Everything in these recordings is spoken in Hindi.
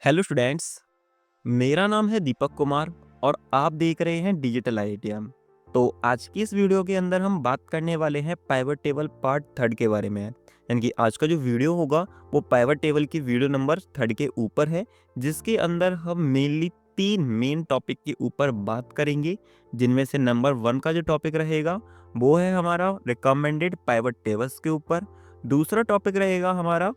हेलो स्टूडेंट्स, मेरा नाम है दीपक कुमार और आप देख रहे हैं डिजिटल आईआईटीएम। तो आज की इस वीडियो के अंदर हम बात करने वाले हैं पाइवट टेबल पार्ट थर्ड के बारे में। यानी कि आज का जो वीडियो होगा वो पाइवट टेबल की वीडियो नंबर थर्ड के ऊपर है, जिसके अंदर हम मेनली तीन मेन टॉपिक के ऊपर बात करेंगे। जिनमें से नंबर वन का जो टॉपिक रहेगा वो है हमारा रिकमेंडेड पाइवट टेबल्स के ऊपर। दूसरा टॉपिक रहेगा हमारा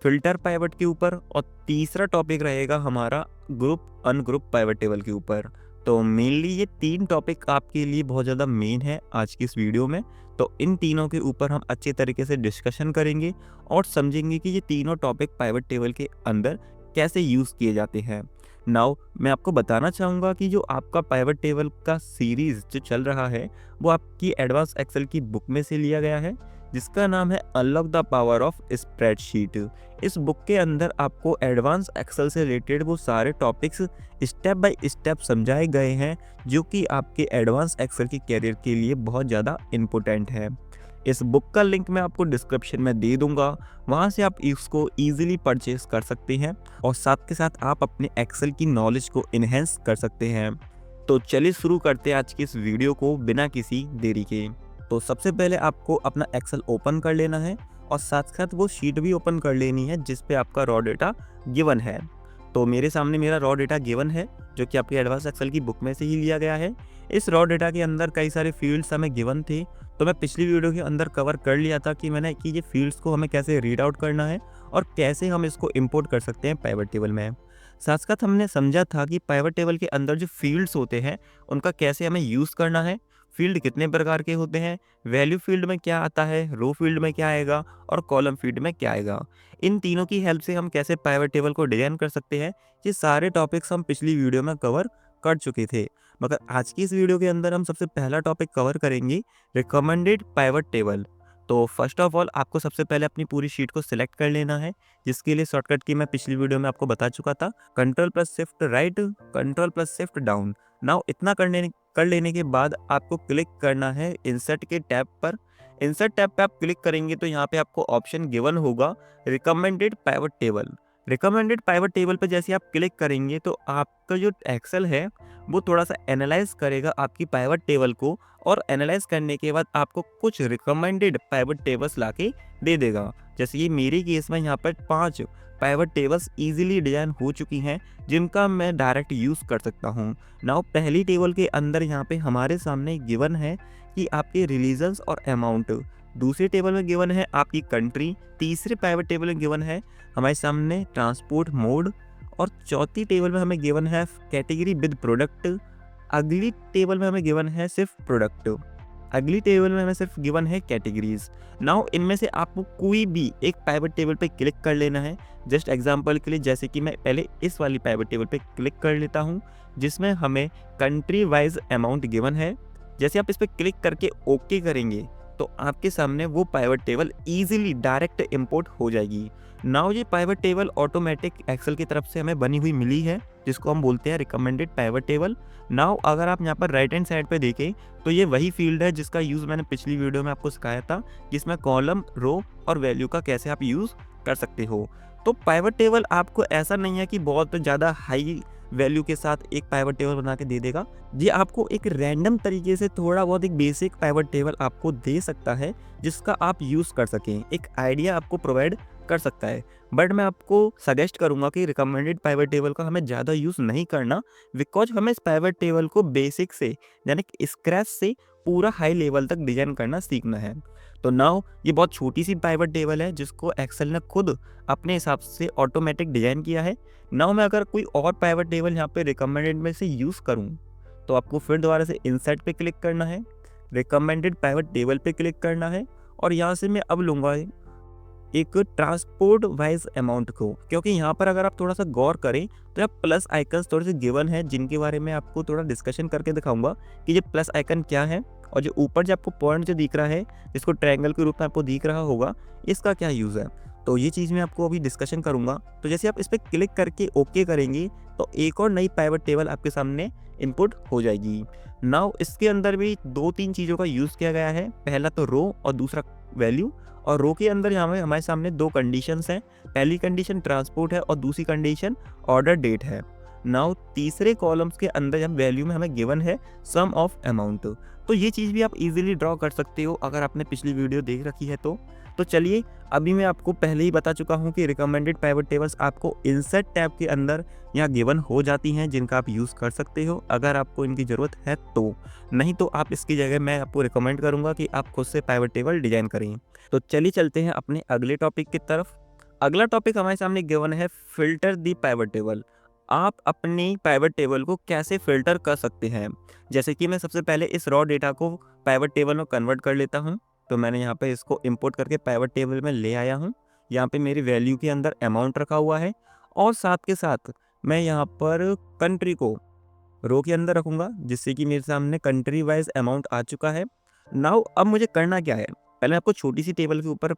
फिल्टर पाइवट के ऊपर और तीसरा टॉपिक रहेगा हमारा ग्रुप अनग्रुप पाइवट टेबल के ऊपर। तो मेनली ये तीन टॉपिक आपके लिए बहुत ज़्यादा मेन है आज की इस वीडियो में। तो इन तीनों के ऊपर हम अच्छे तरीके से डिस्कशन करेंगे और समझेंगे कि ये तीनों टॉपिक पाइवट टेबल के अंदर कैसे यूज़ किए जाते हैं। नाउ मैं आपको बताना चाहूँगा कि जो आपका पाइवट टेबल का सीरीज़ जो चल रहा है वो आपकी एडवांस एक्सेल की बुक में से लिया गया है, जिसका नाम है unlock the power of spreadsheet. इस बुक के अंदर आपको एडवांस एक्सेल से रिलेटेड वो सारे टॉपिक्स स्टेप बाय स्टेप समझाए गए हैं, जो कि आपके एडवांस एक्सेल के कैरियर के लिए बहुत ज़्यादा इम्पोर्टेंट है। इस बुक का लिंक मैं आपको डिस्क्रिप्शन में दे दूंगा, वहाँ से आप इसको ईजिली परचेज कर सकते हैं और साथ के साथ आप अपने एक्सेल की नॉलेज को इन्हेंस कर सकते हैं। तो चलिए शुरू करते हैं आज की इस वीडियो को बिना किसी देरी के। तो सबसे पहले आपको अपना एक्सेल ओपन कर लेना है और साथ साथ वो शीट भी ओपन कर लेनी है जिस पे आपका रॉ डेटा गिवन है। तो मेरे सामने मेरा रॉ डेटा गिवन है, जो कि आपकी एडवांस एक्सेल की बुक में से ही लिया गया है। इस रॉ डेटा के अंदर कई सारे फील्ड्स हमें गिवन थे, तो मैं पिछली वीडियो के अंदर कवर कर लिया था कि मैंने कि ये फील्ड्स को हमें कैसे रीड आउट करना है और कैसे हम इसको इंपोर्ट कर सकते हैं पाइवट टेबल में। साथ साथ हमने समझा था कि पाइवट टेबल के अंदर जो फील्ड्स होते हैं उनका कैसे हमें यूज़ करना है, फील्ड कितने प्रकार के होते हैं, वैल्यू फील्ड में क्या आता है, रो फील्ड में क्या आएगा और कॉलम फील्ड में क्या आएगा। इन तीनों की हेल्प से हम कैसे पाइवट टेबल को डिजाइन कर सकते हैं, ये सारे टॉपिक्स हम पिछली वीडियो में कवर कर चुके थे। मगर आज की इस वीडियो के अंदर हम सबसे पहला टॉपिक कवर करेंगे, रिकमेंडेड पाइवट टेबल। तो फर्स्ट ऑफ ऑल आपको सबसे पहले अपनी पूरी शीट को सिलेक्ट कर लेना है, जिसके लिए शॉर्टकट की मैं पिछली वीडियो में आपको बता चुका था, control plus shift right, control plus shift down. Now इतना कर लेने के बाद आपको क्लिक करना है इंसर्ट के टैब पर। इंसर्ट टैब पे आप क्लिक करेंगे तो यहाँ पे आपको ऑप्शन गिवन होगा recommended pivot table. Recommended pivot table पे जैसे आप क्लिक करेंगे तो आपका जो एक्सेल है वो थोड़ा सा एनालाइज करेगा आपकी पाइवट टेबल को, और एनालाइज करने के बाद आपको कुछ रिकमेंडेड पाइवट टेबल्स लाके दे देगा। जैसे कि मेरे केस में यहाँ पर 5 पाइवट टेबल्स इजीली डिजाइन हो चुकी हैं, जिनका मैं डायरेक्ट यूज़ कर सकता हूँ। नाउ पहली टेबल के अंदर यहाँ पे हमारे सामने गिवन है कि आपके रिलीजन्स और अमाउंट। दूसरी टेबल में गिवन है आपकी कंट्री। तीसरे पाइवट टेबल में गिवन है हमारे सामने ट्रांसपोर्ट मोड। और चौथी टेबल में हमें गिवन है कैटेगरी विद प्रोडक्ट। अगली टेबल में हमें गिवन है सिर्फ प्रोडक्ट। अगली टेबल में हमें सिर्फ गिवन है कैटेगरीज। नाउ इनमें से आपको कोई भी एक पाइवट टेबल पे क्लिक कर लेना है। जस्ट एग्जांपल के लिए जैसे कि मैं पहले इस वाली पाइवट टेबल पे क्लिक कर लेता हूँ, जिसमें हमें कंट्री वाइज अमाउंट गिवन है। जैसे आप इस पर क्लिक करके ओके करेंगे तो आपके सामने वो pivot table easily direct import हो जाएगी। नाउ ये पाइवट टेबल ऑटोमेटिक एक्सेल की तरफ से हमें बनी हुई मिली है, जिसको हम बोलते हैं रिकमेंडेड पाइवट टेबल। नाउ अगर आप यहाँ पर राइट हैंड साइड पे देखें तो ये वही फील्ड है जिसका यूज़ मैंने पिछली वीडियो में आपको सिखाया था, जिसमें कॉलम, रो और वैल्यू का कैसे आप यूज़ कर सकते हो। तो पाइवट टेबल आपको ऐसा नहीं है कि बहुत ज़्यादा हाई वैल्यू के साथ एक पाइवट टेबल बना के दे देगा। ये आपको एक रैंडम तरीके से थोड़ा बहुत एक बेसिक पाइवट टेबल आपको दे सकता है, जिसका आप यूज़ कर सकें, एक आइडिया आपको प्रोवाइड कर सकता है। बट मैं आपको सजेस्ट करूंगा कि रिकमेंडेड पाइवट टेबल का हमें ज़्यादा यूज़ नहीं करना, बिकॉज हमें इस पाइवट टेबल को बेसिक से यानी कि स्क्रैच से पूरा हाई लेवल तक डिजाइन करना सीखना है। तो नाउ ये बहुत छोटी सी पाइवट टेबल है जिसको एक्सेल ने खुद अपने हिसाब से ऑटोमेटिक डिजाइन किया है। नाउ मैं अगर कोई और पाइवट टेबल यहाँ पे रिकमेंडेड में से यूज़ करूँ तो आपको फिर दोबारा से इंसर्ट पे क्लिक करना है, रिकमेंडेड पाइवट टेबल पे क्लिक करना है और यहाँ से मैं अब लूँगा एक ट्रांसपोर्ट वाइज अमाउंट को, क्योंकि यहाँ पर अगर आप थोड़ा सा गौर करें तो यहाँ प्लस आइकन्स थोड़े से गिवन है, जिनके बारे में आपको थोड़ा डिस्कशन करके दिखाऊंगा कि ये प्लस आइकन क्या है और जो ऊपर जो आपको पॉइंट जो दिख रहा है, जिसको ट्रायंगल के रूप में आपको दिख रहा होगा, इसका क्या यूज़ है। तो ये चीज़ मैं आपको अभी डिस्कशन करूंगा। तो जैसे आप इस पर क्लिक करके ओके करेंगे तो एक और नई पाइवट टेबल आपके सामने इनपुट हो जाएगी। नाउ इसके अंदर भी 2-3 चीज़ों का यूज़ किया गया है, पहला तो रो और दूसरा वैल्यू, और रो के अंदर यहाँ पे हमारे सामने दो कंडीशंस हैं। पहली कंडीशन ट्रांसपोर्ट है और दूसरी कंडीशन ऑर्डर डेट है। नाउ तीसरे कॉलम्स के अंदर जब वैल्यू में हमें गिवन है सम ऑफ अमाउंट, तो ये चीज़ भी आप इजीली ड्रॉ कर सकते हो अगर आपने पिछली वीडियो देख रखी है तो चलिए, अभी मैं आपको पहले ही बता चुका हूँ कि रिकमेंडेड पाइवट टेबल्स आपको इंसर्ट टैब के अंदर यहाँ गिवन हो जाती हैं, जिनका आप यूज़ कर सकते हो अगर आपको इनकी ज़रूरत है तो। नहीं तो आप इसकी जगह मैं आपको रिकमेंड करूँगा कि आप खुद से पाइवट टेबल डिजाइन करें। तो चलिए चलते हैं अपने अगले टॉपिक की तरफ। अगला टॉपिक हमारे सामने गिवन है फिल्टर दी पाइवट टेबल। आप अपनी पाइवट टेबल को कैसे फिल्टर कर सकते हैं। जैसे कि मैं सबसे पहले इस रॉ डेटा को पाइवट टेबल में कन्वर्ट कर लेता हूँ। तो मैंने यहाँ पे इसको इंपोर्ट करके पाइवट टेबल में ले आया हूँ। यहाँ पे मेरी वैल्यू के अंदर अमाउंट रखा हुआ है और साथ के साथ मैं यहाँ पर कंट्री को रो के अंदर रखूँगा, जिससे कि मेरे सामने कंट्री वाइज अमाउंट आ चुका है। नाउ अब मुझे करना क्या है, पहले आपको छोटी सी टेबल के ऊपर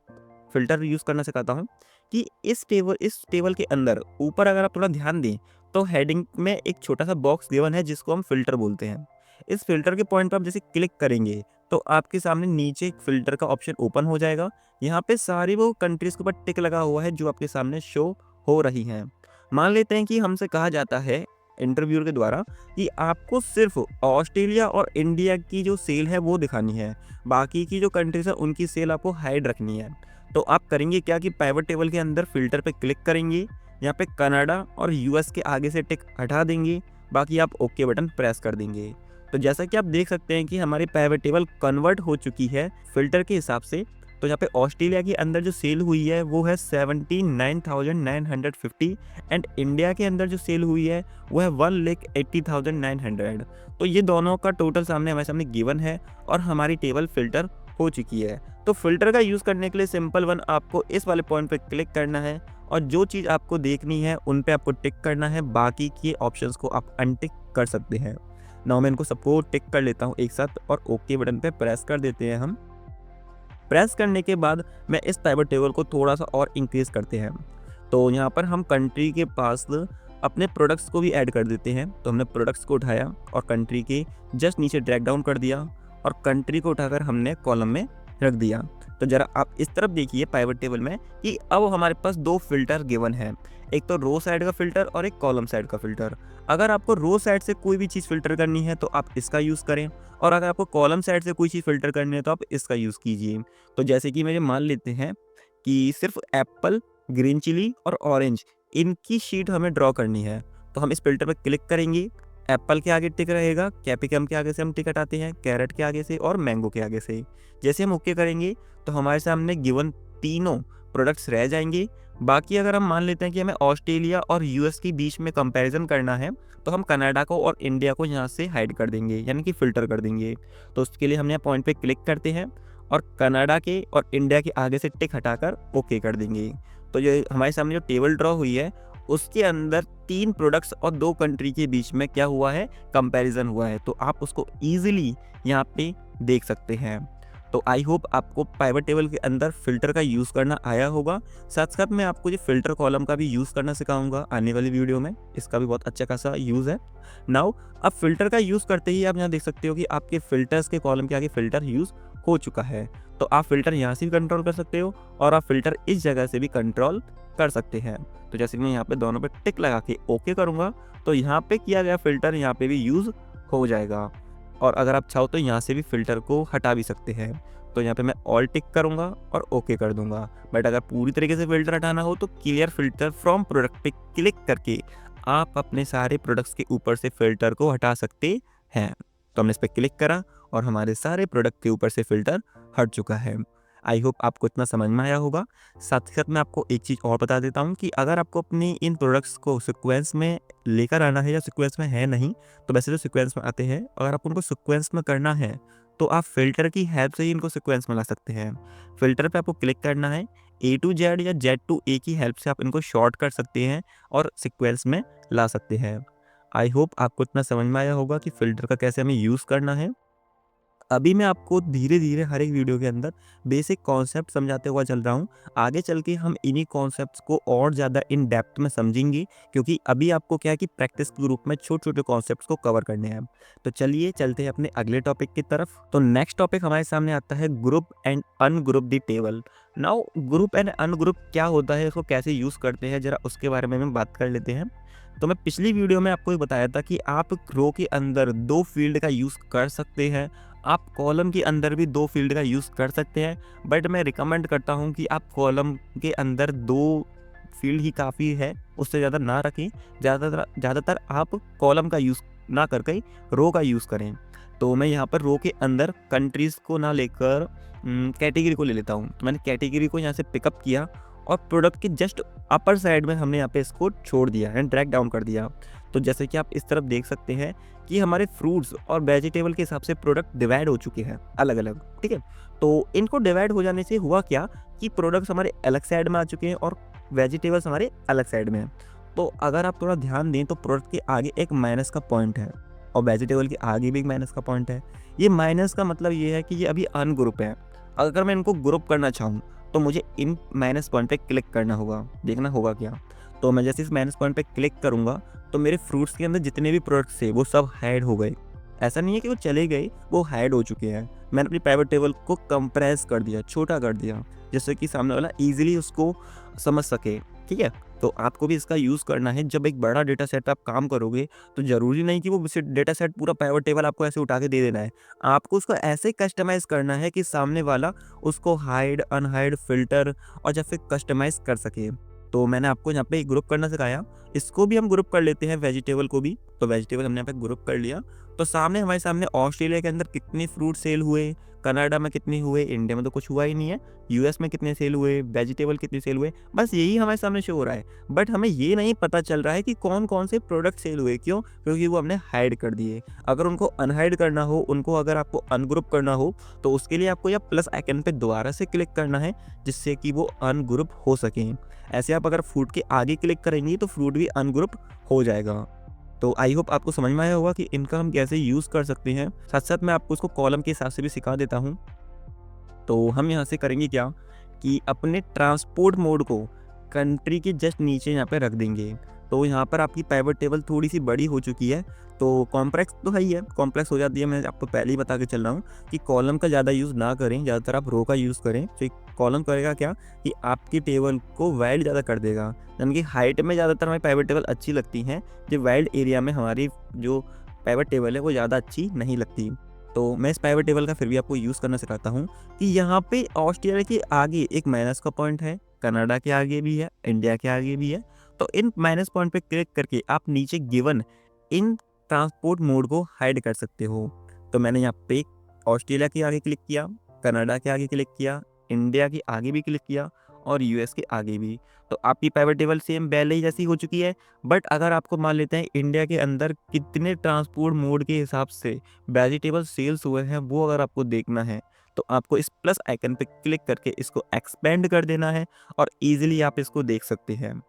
फिल्टर यूज़ करना सिखाता हूँ कि इस टेबल के अंदर ऊपर अगर आप थोड़ा ध्यान दें तो हेडिंग में एक छोटा सा बॉक्स गिवन है जिसको हम फिल्टर बोलते हैं। इस फिल्टर के पॉइंट पर आप जैसे क्लिक करेंगे तो आपके सामने नीचे एक फिल्टर का ऑप्शन ओपन हो जाएगा। यहाँ पे सारी वो कंट्रीज के ऊपर टिक लगा हुआ है जो आपके सामने शो हो रही हैं। मान लेते हैं कि हमसे कहा जाता है इंटरव्यूअर के द्वारा कि आपको सिर्फ ऑस्ट्रेलिया और इंडिया की जो सेल है वो दिखानी है, बाकी की जो कंट्रीज है उनकी सेल आपको हाइड रखनी है। तो आप करेंगे क्या कि पाइवट टेबल के अंदर फिल्टर पे क्लिक करेंगे, यहाँ पे कनाडा और यूएस के आगे से टिक हटा देंगे, बाकी आप ओके बटन प्रेस कर देंगे। तो जैसा कि आप देख सकते हैं कि हमारी पाइवट टेबल कन्वर्ट हो चुकी है फिल्टर के हिसाब से। तो यहाँ पे ऑस्ट्रेलिया के अंदर जो सेल हुई है वो है 79,950 एंड इंडिया के अंदर जो सेल हुई है वो है 1,80,900। तो ये दोनों का टोटल सामने हमारे सामने गिवन है और हमारी टेबल फिल्टर हो चुकी है। तो फिल्टर का यूज़ करने के लिए सिंपल वन आपको इस वाले पॉइंट पे क्लिक करना है और जो चीज़ आपको देखनी है उन पे आपको टिक करना है, बाकी के ऑप्शंस को आप अनटिक कर सकते हैं। नाउ मैं इनको सबको टिक कर लेता हूँ एक साथ और ओके बटन पे प्रेस कर देते हैं हम। प्रेस करने के बाद मैं इस पाइवट टेबल को थोड़ा सा और इंक्रीज करते हैं। तो यहाँ पर हम कंट्री के पास अपने प्रोडक्ट्स को भी ऐड कर देते हैं। तो हमने प्रोडक्ट्स को उठाया और कंट्री के जस्ट नीचे ड्रैग डाउन कर दिया और कंट्री को उठाकर हमने कॉलम में रख दिया। तो जरा आप इस तरफ देखिए पाइवट टेबल में कि अब हमारे पास दो फिल्टर गिवन है, एक तो रो साइड का फिल्टर और एक कॉलम साइड का फिल्टर। अगर आपको रो साइड से कोई भी चीज़ फिल्टर करनी है तो आप इसका यूज़ करें, और अगर आपको कॉलम साइड से कोई चीज़ फिल्टर करनी है तो आप इसका यूज़ कीजिए। तो जैसे कि मेरे मान लेते हैं कि सिर्फ एप्पल, ग्रीन चिली और ऑरेंज इनकी शीट हमें ड्रॉ करनी है। तो हम इस फिल्टर पर क्लिक करेंगे, एप्पल के आगे टिक रहेगा, कैप्सिकम के आगे से हम टिक हटाते हैं, कैरेट के आगे से और मैंगो के आगे से। जैसे हम ओके करेंगे तो हमारे सामने गिवन तीनों प्रोडक्ट्स रह जाएंगे। बाकी अगर हम मान लेते हैं कि हमें ऑस्ट्रेलिया और यूएस के बीच में कंपैरिजन करना है तो हम कनाडा को और इंडिया को यहाँ से हाइड कर देंगे, यानी कि फ़िल्टर कर देंगे। तो उसके लिए हम यहाँ पॉइंट पे क्लिक करते हैं और कनाडा के और इंडिया के आगे से टिक हटाकर ओके कर देंगे। तो ये हमारे सामने जो टेबल ड्रॉ हुई है उसके अंदर 3 प्रोडक्ट्स और 2 कंट्री के बीच में क्या हुआ है, कंपैरिजन हुआ है। तो आप उसको ईजिली यहाँ पे देख सकते हैं। तो आई होप आपको पाइवट टेबल के अंदर फिल्टर का यूज़ करना आया होगा। साथ साथ मैं आपको ये फिल्टर कॉलम का भी यूज़ करना सिखाऊंगा आने वाली वीडियो में, इसका भी बहुत अच्छा खासा यूज़ है। नाउ अब फिल्टर का यूज़ करते ही आप यहाँ देख सकते हो कि आपके फिल्टर्स के कॉलम के आगे फिल्टर यूज़ हो चुका है। तो आप फिल्टर यहाँ से भी कंट्रोल कर सकते हो और आप फिल्टर इस जगह से भी कंट्रोल कर सकते हैं। तो जैसे मैं यहाँ पे दोनों पे टिक लगा के ओके करूँगा तो यहाँ पे किया गया फिल्टर यहाँ पे भी यूज़ हो जाएगा। और अगर आप चाहो तो यहाँ से भी फिल्टर को हटा भी सकते हैं। तो यहाँ पे मैं ऑल टिक करूँगा और ओके कर दूंगा। बट अगर पूरी तरीके से फिल्टर हटाना हो तो क्लियर फिल्टर फ्रॉम प्रोडक्ट पे क्लिक करके आप अपने सारे प्रोडक्ट्स के ऊपर से फिल्टर को हटा सकते हैं। तो हमने इस पर क्लिक करा और हमारे सारे प्रोडक्ट के ऊपर से फिल्टर हट चुका है। आई होप आपको इतना समझ में आया होगा। साथ ही साथ मैं आपको एक चीज़ और बता देता हूँ कि अगर आपको अपनी इन प्रोडक्ट्स को सीक्वेंस में लेकर आना है या सीक्वेंस में है नहीं, तो वैसे तो सीक्वेंस में आते हैं, अगर आप उनको सीक्वेंस में करना है तो आप फिल्टर की हेल्प से ही इनको सीक्वेंस में ला सकते हैं। फिल्टर पे आपको क्लिक करना है, A to Z या Z to A की हेल्प से आप इनको शॉर्ट कर सकते हैं और सीक्वेंस में ला सकते हैं। आई होप आपको इतना समझ में आया होगा कि फिल्टर का कैसे हमें यूज़ करना है। अभी मैं आपको धीरे धीरे हर एक वीडियो के अंदर बेसिक कॉन्सेप्ट समझाते हुआ चल रहा हूँ। आगे चल के हम इन्हीं कॉन्सेप्ट्स को और ज़्यादा इन डेप्थ में समझेंगे, क्योंकि अभी आपको क्या है कि प्रैक्टिस के रूप में छोटे छोटे कॉन्सेप्ट्स को कवर करने हैं। तो चलिए चलते हैं अपने अगले टॉपिक की तरफ। तो नेक्स्ट टॉपिक हमारे सामने आता है group and ungroup the table. Now group and ungroup क्या होता है, इसको कैसे यूज़ करते हैं, जरा उसके बारे में हम बात कर लेते हैं। तो मैं पिछली वीडियो में आपको ये बताया था कि आप रो के अंदर 2 फील्ड का यूज़ कर सकते हैं, आप कॉलम के अंदर भी 2 फील्ड का यूज़ कर सकते हैं, बट मैं रिकमेंड करता हूँ कि आप कॉलम के अंदर 2 फील्ड ही काफ़ी है, उससे ज़्यादा ना रखें। ज़्यादातर आप कॉलम का यूज़ ना करके रो का यूज़ करें। तो मैं यहाँ पर रो के अंदर कंट्रीज़ को ना लेकर कैटेगरी को ले लेता हूँ। तो मैंने कैटेगरी को यहाँ से पिकअप किया और प्रोडक्ट के जस्ट अपर साइड में हमने यहाँ पे इसको छोड़ दिया एंड ड्रैग डाउन कर दिया। तो जैसे कि आप इस तरफ देख सकते हैं कि हमारे फ्रूट्स और वेजिटेबल के हिसाब से प्रोडक्ट डिवाइड हो चुके हैं अलग अलग, ठीक है। तो इनको डिवाइड हो जाने से हुआ क्या कि प्रोडक्ट्स हमारे अलग साइड में आ चुके हैं और वेजिटेबल्स हमारे अलग साइड में हैं। तो अगर आप थोड़ा ध्यान दें तो प्रोडक्ट के आगे एक माइनस का पॉइंट है और वेजिटेबल के आगे भी एक माइनस का पॉइंट है। ये माइनस का मतलब ये है कि ये अभी अनग्रुप है। अगर मैं इनको ग्रुप करना चाहूँ तो मुझे इन माइनस पॉइंट पे क्लिक करना होगा, देखना होगा क्या। तो मैं जैसे इस माइनस पॉइंट पे क्लिक करूँगा तो मेरे फ्रूट्स के अंदर जितने भी प्रोडक्ट्स थे वो सब हाइड हो गए। ऐसा नहीं है कि वो चले गए, वो हाइड हो चुके हैं। मैंने अपनी पाइवट टेबल को कंप्रेस कर दिया, छोटा कर दिया, जिससे कि सामने वाला ईजिली उसको समझ सके, ठीक है। तो आपको भी इसका यूज़ करना है। जब एक बड़ा डेटा सेट आप काम करोगे तो ज़रूरी नहीं कि वो डेटा सेट पूरा पाइवट टेबल आपको ऐसे उठा के दे देना है। आपको उसको ऐसे कस्टमाइज़ करना है कि सामने वाला उसको हाइड, अनहाइड, फ़िल्टर और या फिर कस्टमाइज़ कर सके। तो मैंने आपको यहाँ पे ग्रुप करना सिखाया, इसको भी हम ग्रुप कर लेते हैं, वेजिटेबल को भी। तो वेजिटेबल हमने यहाँ पे ग्रुप कर लिया। तो हमारे सामने ऑस्ट्रेलिया के अंदर कितने फ्रूट सेल हुए, कनाडा में कितने हुए, इंडिया में तो कुछ हुआ ही नहीं है, यूएस में कितने सेल हुए, वेजिटेबल कितने सेल हुए, बस यही हमारे सामने शो हो रहा है। बट हमें ये नहीं पता चल रहा है कि कौन कौन से प्रोडक्ट सेल हुए। क्यों? क्योंकि वो हमने हाइड कर दिए। अगर उनको अनहाइड करना हो, उनको अगर आपको अनग्रुप करना हो, तो उसके लिए आपको या प्लस आइकन पे दोबारा से क्लिक करना है, जिससे कि वो अनग्रुप हो सकें। ऐसे आप अगर फ्रूट के आगे क्लिक करेंगे तो फ्रूट भी अनग्रुप हो जाएगा। तो आई होप आपको समझ में आया होगा कि इनका हम कैसे यूज़ कर सकते हैं। साथ साथ मैं आपको उसको कॉलम के हिसाब से भी सिखा देता हूँ। तो हम यहाँ से करेंगे क्या कि अपने ट्रांसपोर्ट मोड को कंट्री के जस्ट नीचे यहाँ पे रख देंगे। तो यहाँ पर आपकी पाइवट टेबल थोड़ी सी बड़ी हो चुकी है, तो कॉम्प्लेक्स तो है ही है, कॉम्प्लेक्स हो जाती है। मैं आपको पहले ही बता के चल रहा हूँ कि कॉलम का ज़्यादा यूज़ ना करें, ज़्यादातर आप रो का यूज़ करें। तो कॉलम करेगा क्या कि आपकी टेबल को वाइड ज़्यादा कर देगा। यानी कि हाइट में ज़्यादातर हमारी पाइवट टेबल अच्छी लगती हैं, जो वाइड एरिया में हमारी जो पाइवट टेबल है वो ज़्यादा अच्छी नहीं लगती। तो मैं इस पाइवट टेबल का फिर भी आपको यूज़ करना सिखाता हूँ कि यहाँ पे ऑस्ट्रेलिया के आगे एक माइनस का पॉइंट है, कनाडा के आगे भी है, इंडिया के आगे भी है। तो इन माइनस पॉइंट पे क्लिक करके आप नीचे गिवन इन ट्रांसपोर्ट मोड को हाइड कर सकते हो। तो मैंने यहाँ पे ऑस्ट्रेलिया के आगे क्लिक किया, कनाडा के आगे क्लिक किया, इंडिया के आगे भी क्लिक किया और यूएस के आगे भी। तो आपकी पाइवट टेबल सेम पहले ही जैसी हो चुकी है। बट अगर आपको मान लेते हैं इंडिया के अंदर कितने ट्रांसपोर्ट मोड के हिसाब से वेजिटेबल सेल्स हुए हैं, वो अगर आपको देखना है तो आपको इस प्लस आइकन पे क्लिक करके इसको एक्सपेंड कर देना है और ईजिली आप इसको देख सकते हैं।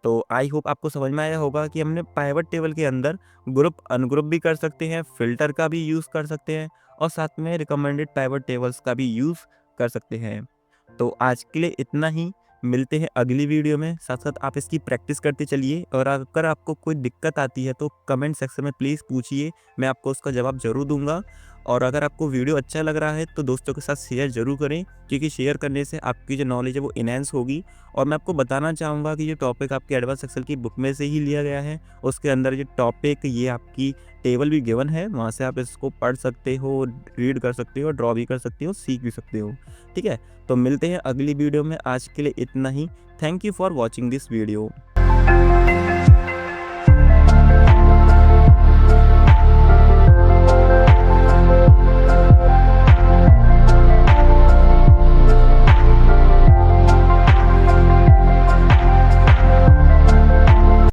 तो आई होप आपको समझ में आया होगा कि हमने पाइवट टेबल के अंदर ग्रुप अनग्रुप भी कर सकते हैं, फिल्टर का भी यूज़ कर सकते हैं और साथ में रिकमेंडेड पाइवट टेबल्स का भी यूज़ कर सकते हैं। तो आज के लिए इतना ही, मिलते हैं अगली वीडियो में। साथ साथ आप इसकी प्रैक्टिस करते चलिए और अगर आपको कोई दिक्कत आती है तो कमेंट सेक्शन में प्लीज़ पूछिए, मैं आपको उसका जवाब ज़रूर दूंगा। और अगर आपको वीडियो अच्छा लग रहा है तो दोस्तों के साथ शेयर ज़रूर करें, क्योंकि शेयर करने से आपकी जो नॉलेज है वो इनहेंस होगी। और मैं आपको बताना चाहूँगा कि ये टॉपिक आपके एडवांस एक्सेल की बुक में से ही लिया गया है। उसके अंदर ये टॉपिक, ये आपकी टेबल भी गिवन है, वहाँ से आप इसको पढ़ सकते हो, रीड कर सकते हो, ड्रॉ भी कर सकते हो, सीख भी सकते हो, ठीक है। तो मिलते हैं अगली वीडियो में, आज के लिए इतना ही। Thank you for watching this video.